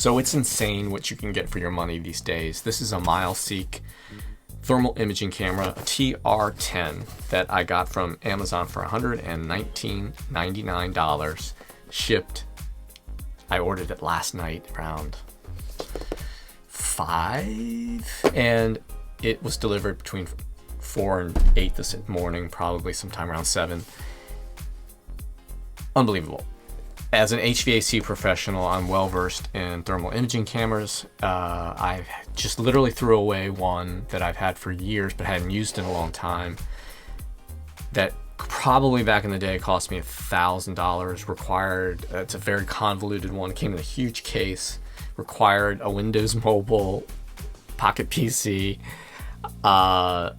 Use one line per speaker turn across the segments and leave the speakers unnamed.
So it's insane what you can get for your money these days. This is a Mileseey thermal imaging camera, a TR10 that I got from Amazon for $119.99 shipped. I ordered it last night around 5 and it was delivered between 4 and 8 this morning, probably sometime around 7. Unbelievable. As an HVAC professional, I'm well versed in thermal imaging cameras. I just literally threw away one that I've had for years but hadn't used in a long time that probably back in the day cost me $1,000. Required, it's a very convoluted one. It came in a huge case, required a Windows Mobile Pocket PC. And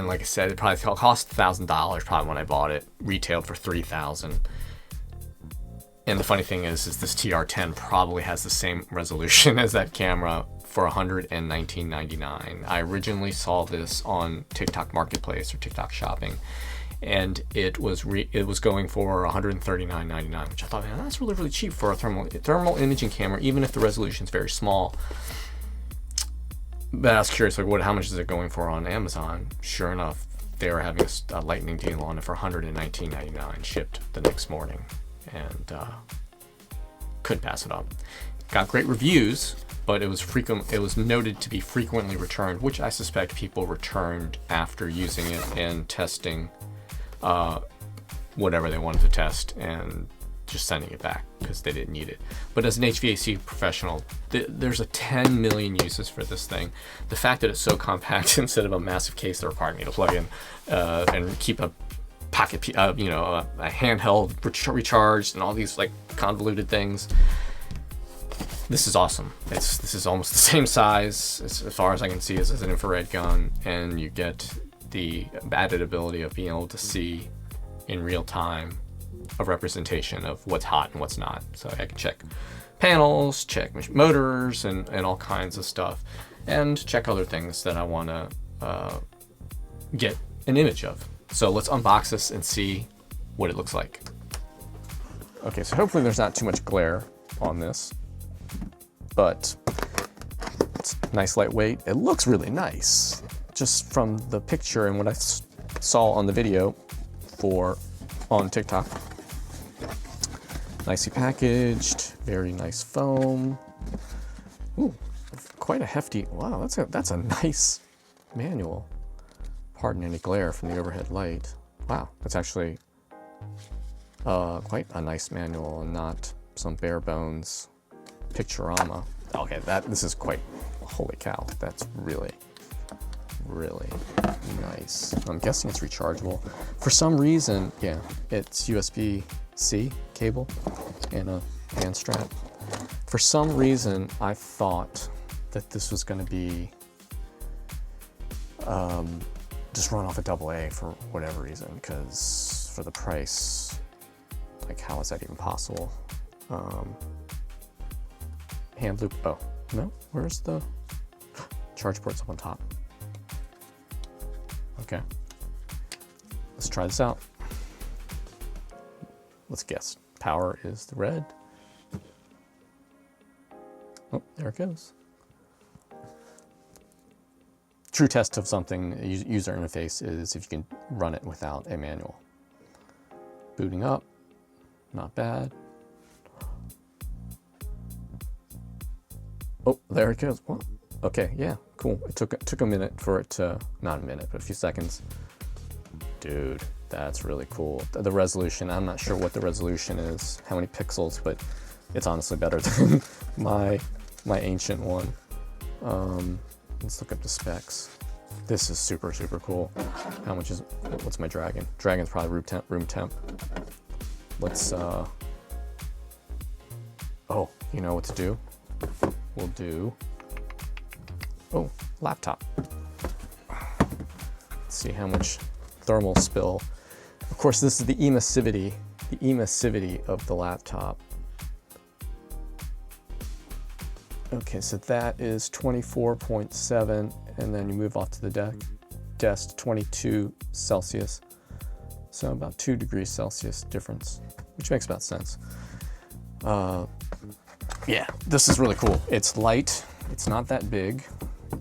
like I said, it probably cost $1,000 probably when I bought it, retailed for $3,000. And the funny thing is this TR10 probably has the same resolution as that camera for $119.99. I originally saw this on TikTok Marketplace or TikTok Shopping, and it was going for $139.99, which I thought, man, that's really, really cheap for a thermal imaging camera, even if the resolution is very small. But I was curious, like, how much is it going for on Amazon? Sure enough, they were having a lightning deal on it for $119.99, shipped the next morning. And couldn't pass it up. Got great reviews, but it was noted to be frequently returned, which I suspect people returned after using it and testing whatever they wanted to test and just sending it back because they didn't need it. But as an HVAC professional, there's a 10 million uses for this thing. The fact that it's so compact instead of a massive case that required me to plug in and keep a pocket, a handheld recharged and all these like convoluted things. This is awesome. This is almost the same size as far as I can see as an infrared gun, and you get the added ability of being able to see in real time a representation of what's hot and what's not. So I can check panels, check motors, and all kinds of stuff, and check other things that I want to get an image of. So let's unbox this and see what it looks like. Okay, so hopefully there's not too much glare on this, but it's nice, lightweight. It looks really nice, just from the picture and what I saw on the video on TikTok. Nicely packaged, very nice foam. Ooh, quite a hefty, wow, that's a nice manual. Pardon any glare from the overhead light. Wow, that's actually quite a nice manual and not some bare bones picturama. Okay, this is quite, holy cow, that's really, really nice. I'm guessing it's rechargeable. For some reason, yeah, it's USB-C cable and a hand strap. For some reason, I thought that this was going to be just run off a AA for whatever reason, because for the price, like, how is that even possible? Hand loop, oh, no, where's the charge ports up on top? Okay, let's try this out. Let's guess, power is the red. Oh, there it goes. True test of something, user interface, is if you can run it without a manual. Booting up, not bad. Oh, there it goes. What? Okay, yeah, cool. It took a minute for it to, not a minute, but a few seconds. Dude, that's really cool. The resolution, I'm not sure what the resolution is, how many pixels, but it's honestly better than my ancient one. Let's look up the specs. This is super, super cool. How much is, what's my Dragon? Dragon's probably room temp. Let's, oh, you know what to do? We'll do, oh, laptop. Let's see how much thermal spill. Of course, this is the emissivity of the laptop. Okay, so that is 24.7, and then you move off to the desk, 22 Celsius. So about 2 degrees Celsius difference, which makes about sense. yeah, this is really cool. It's light. It's not that big.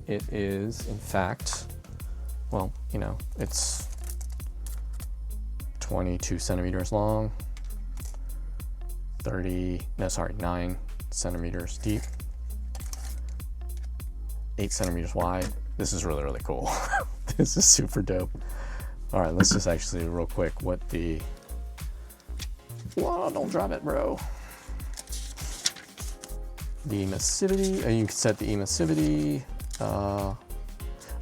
It is, in fact, well, you know, it's 22 centimeters long, 9 centimeters deep, 8 centimeters wide. This is really, really cool. This is super dope. All right, let's just actually real quick what the, whoa, don't drop it, bro. The emissivity, you can set the emissivity. Oh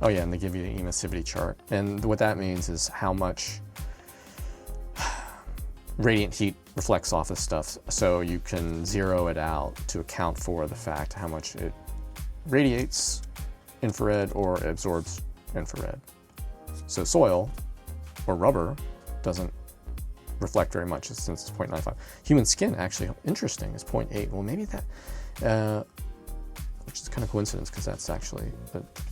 yeah, and they give you the emissivity chart. And what that means is how much radiant heat reflects off this stuff. So you can zero it out to account for the fact how much it radiates infrared or absorbs infrared. So soil or rubber doesn't reflect very much since it's 0.95. Human skin, actually, interesting, is 0.8. Well, maybe that, which is kind of coincidence because that's actually,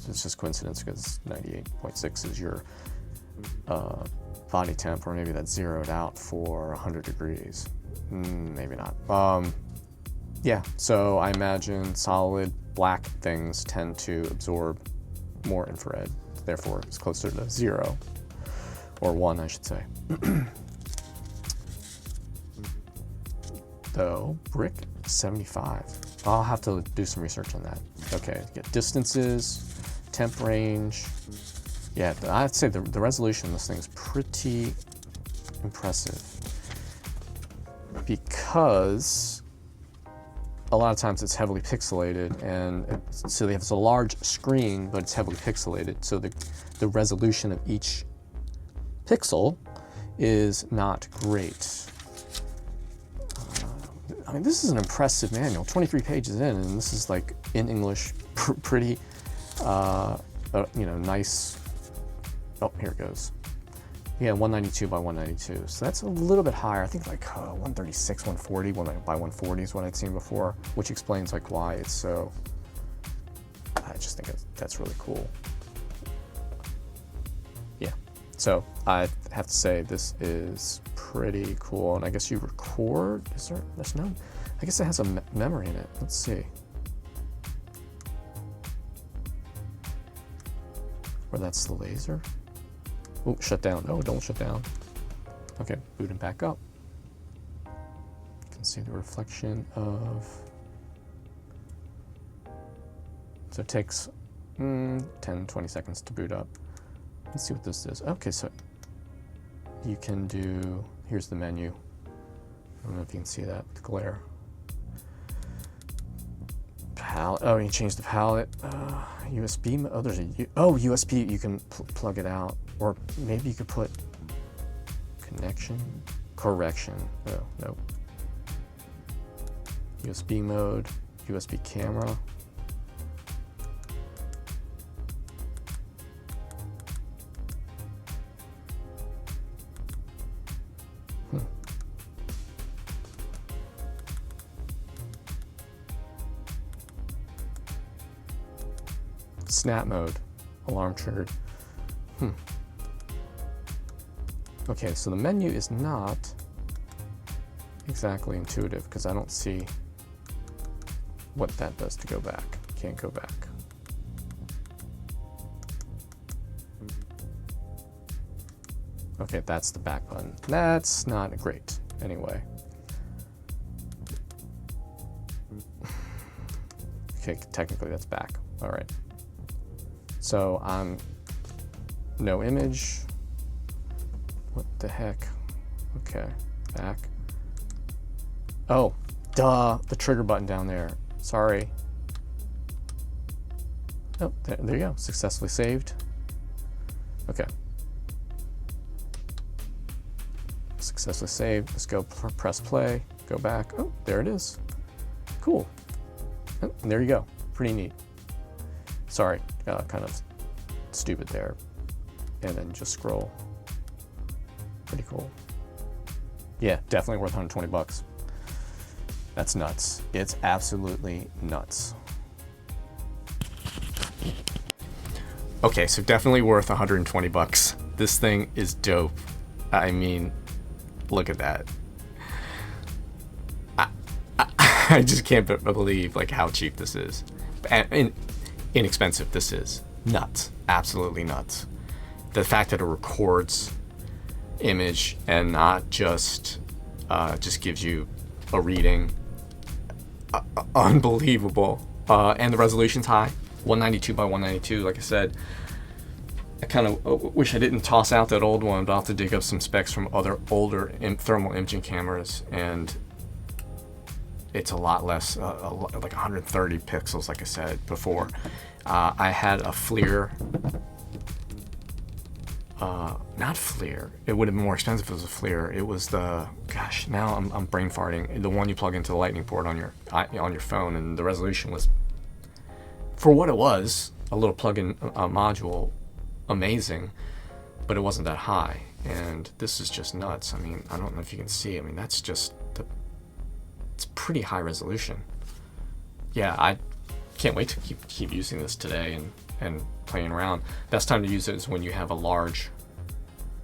it's just coincidence because 98.6 is your body temp, or maybe that's zeroed out for 100 degrees. Maybe not. Yeah, so I imagine solid black things tend to absorb more infrared, therefore it's closer to 0, or 1, I should say. Though, brick 75. I'll have to do some research on that. Okay, get distances, temp range. Yeah, I'd say the resolution of this thing is pretty impressive, because a lot of times it's heavily pixelated, and so they have a large screen, but it's heavily pixelated. So the resolution of each pixel is not great. I mean, this is an impressive manual, 23 pages in, and this is like in English, pretty, you know, nice. Oh, here it goes. Yeah, 192 by 192. So that's a little bit higher. I think like 136, 140 by 140 is what I'd seen before, which explains like why it's so, I just think that's really cool. Yeah, so I have to say this is pretty cool. And I guess you record, there's no, I guess it has a memory in it. Let's see. Or that's the laser. Oh, shut down. No, don't shut down. Okay, boot it back up. You can see the reflection of, so it takes 10, 20 seconds to boot up. Let's see what this is. Okay, so you can do, here's the menu. I don't know if you can see that with the glare. Palette, oh, you change the palette. USB, oh, there's a, USB, you can plug it out. Or maybe you could put connection, correction. Oh, nope. USB mode, USB camera. Snap mode, alarm triggered. Okay, so the menu is not exactly intuitive because I don't see what that does to go back. Can't go back. Okay, that's the back button. That's not great anyway. Okay, technically that's back. All right. So I'm no image. What the heck? Okay, back. Oh, duh, the trigger button down there. Sorry. Oh, there you go, successfully saved. Okay. Successfully saved. Let's go press play, go back. Oh, there it is. Cool. Oh, and there you go, pretty neat. Sorry, kind of stupid there. And then just scroll. Pretty cool. Yeah, definitely worth 120 bucks. That's nuts. It's absolutely nuts. Okay, so definitely worth 120 bucks. This thing is dope. I mean, look at that. I just can't believe like how cheap this is, and inexpensive this is. Nuts, absolutely nuts. The fact that it records image and not just gives you a reading, unbelievable. And the resolution's high, 192 by 192. Like I said, I kind of wish I didn't toss out that old one, but I'll have to dig up some specs from other older thermal imaging cameras, and it's a lot less, like 130 pixels, like I said before. I had a FLIR, not FLIR, it would have been more expensive if it was a FLIR. It was the, gosh, now I'm brain farting, the one you plug into the lightning port on your phone, and the resolution was, for what it was, a little plug-in module, amazing, but it wasn't that high. And this is just nuts. I mean, I don't know if you can see. I mean, that's just it's pretty high resolution. Yeah, I can't wait to keep using this today and playing around. Best time to use it is when you have a large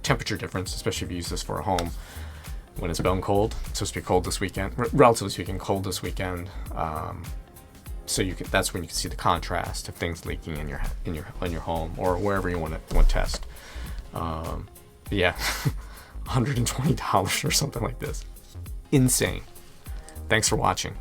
temperature difference, especially if you use this for a home. When it's bone cold, it's supposed to be cold this weekend, relatively speaking, cold this weekend. So that's when you can see the contrast of things leaking in your home or wherever you want to test. Yeah, $120 or something like this. Insane. Thanks for watching.